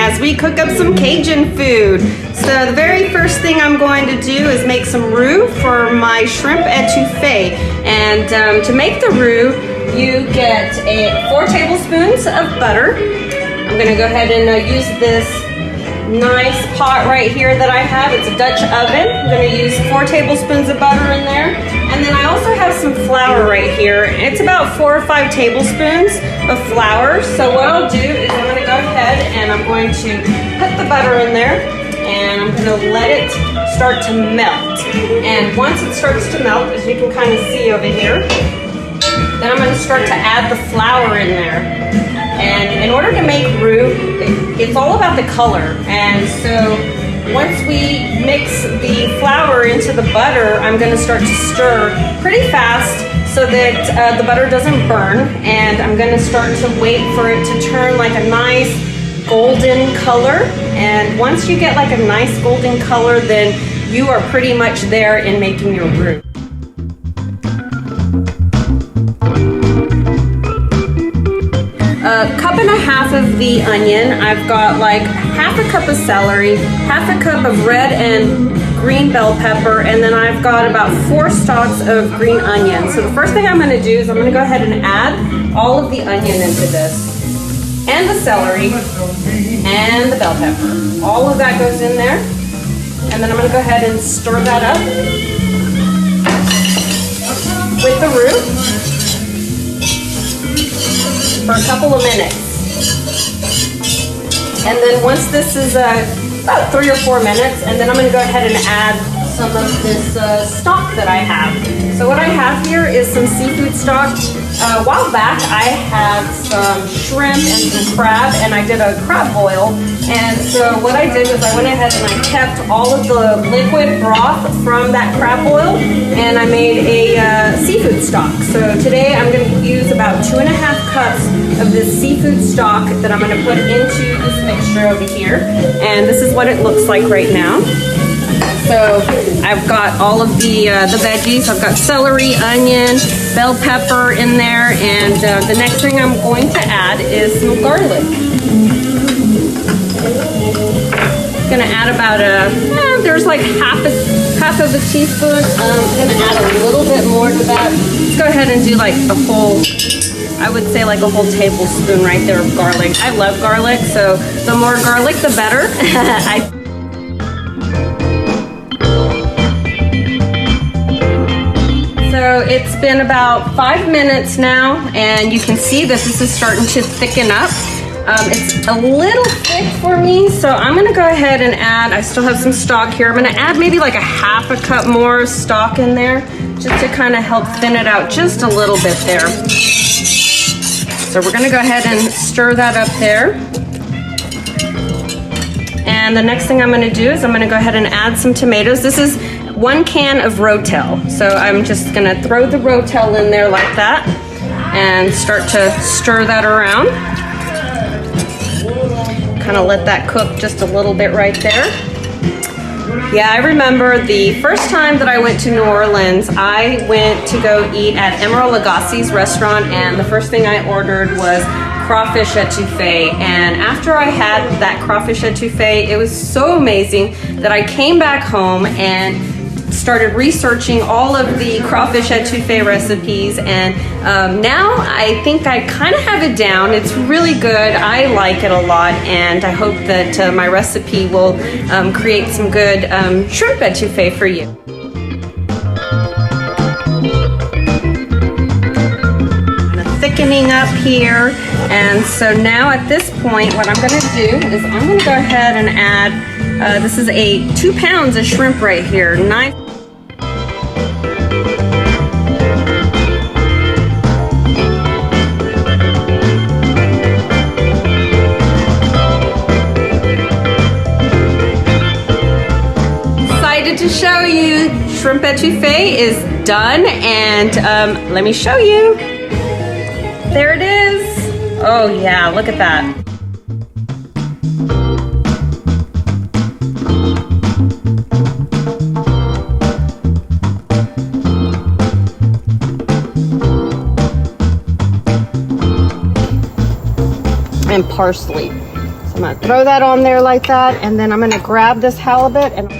as we cook up some Cajun food. So the very first thing I'm going to do is make some roux for my shrimp etouffee. And to make the roux, you get 4 tablespoons of butter. I'm going to go ahead and use this nice pot right here that I have. It's a Dutch oven. I'm going to use 4 tablespoons of butter in there. And then I also have some flour right here. It's about 4 or 5 tablespoons of flour. So what I'll do is I'm going to go ahead and I'm going to put the butter in there and I'm going to let it start to melt. And once it starts to melt, as you can kind of see over here, then I'm going to start to add the flour in there. And in order to make roux, it's all about the color. And so once we mix the flour into the butter, I'm going to start to stir pretty fast so that the butter doesn't burn. And I'm going to start to wait for it to turn like a nice golden color. And once you get like a nice golden color, then you are pretty much there in making your roux. A cup and a half of the onion. I've got like half a cup of celery, half a cup of red and green bell pepper, and then I've got about 4 stalks of green onion. So the first thing I'm going to do is I'm going to go ahead and add all of the onion into this, and the celery, and the bell pepper. All of that goes in there, and then I'm going to go ahead and stir that up with the roux for a couple of minutes. And then once this is about 3 or 4 minutes, and then I'm going to go ahead and add some of this stock that I have. So what I have here is some seafood stock. A while back I had some shrimp and some crab, and I did a crab boil. And so what I did was I went ahead and I kept all of the liquid broth from that crab boil, and I made a seafood stock. So today I'm going to use about 2.5 cups of this seafood stock that I'm going to put into this mixture over here. And this is what it looks like right now. So I've got all of the veggies. I've got celery, onion, bell pepper in there, and the next thing I'm going to add is some garlic. I'm gonna add about there's like half of a teaspoon. I'm gonna add a little bit more to that. Let's go ahead and do like a whole, I would say like a whole tablespoon right there of garlic. I love garlic, so the more garlic, the better. So it's been about 5 minutes now, and you can see that this is starting to thicken up. It's a little thick for me, so I'm gonna go ahead and add, I still have some stock here. I'm gonna add maybe like a half a cup more stock in there, just to kind of help thin it out just a little bit there. So we're gonna go ahead and stir that up there. And the next thing I'm gonna do is I'm gonna go ahead and add some tomatoes. This is 1 can of Rotel. So I'm just gonna throw the Rotel in there like that and start to stir that around. Kind of let that cook just a little bit right there. Yeah, I remember the first time that I went to New Orleans, I went to go eat at Emeril Lagasse's restaurant, and the first thing I ordered was crawfish etouffee. And after I had that crawfish etouffee, it was so amazing that I came back home and started researching all of the crawfish etouffee recipes, and now I think I kind of have it down. It's really good. I like it a lot, and I hope that my recipe will create some good shrimp etouffee for you. Thickening up here, and so now at this point what I'm going to do is I'm going to go ahead and add this is 2 pounds of shrimp right here. Excited to show you, shrimp etouffee is done, and let me show you. There it is. Oh yeah, look at that. And parsley. So I'm gonna throw that on there like that, and then I'm gonna grab this halibut and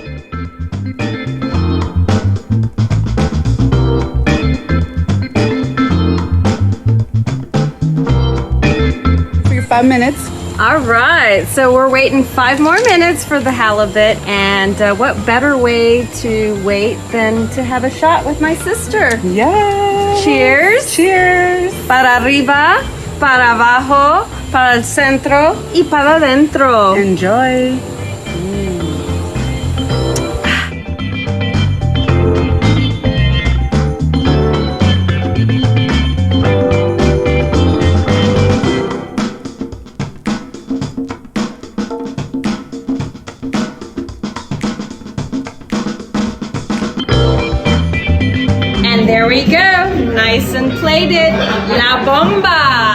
for your 5 minutes. all right, so we're waiting 5 more minutes for the halibut, and what better way to wait than to have a shot with my sister? Yeah. Cheers. Cheers. Para arriba, para abajo, para el centro y para adentro. Enjoy. And there we go, nice and plated. La bomba.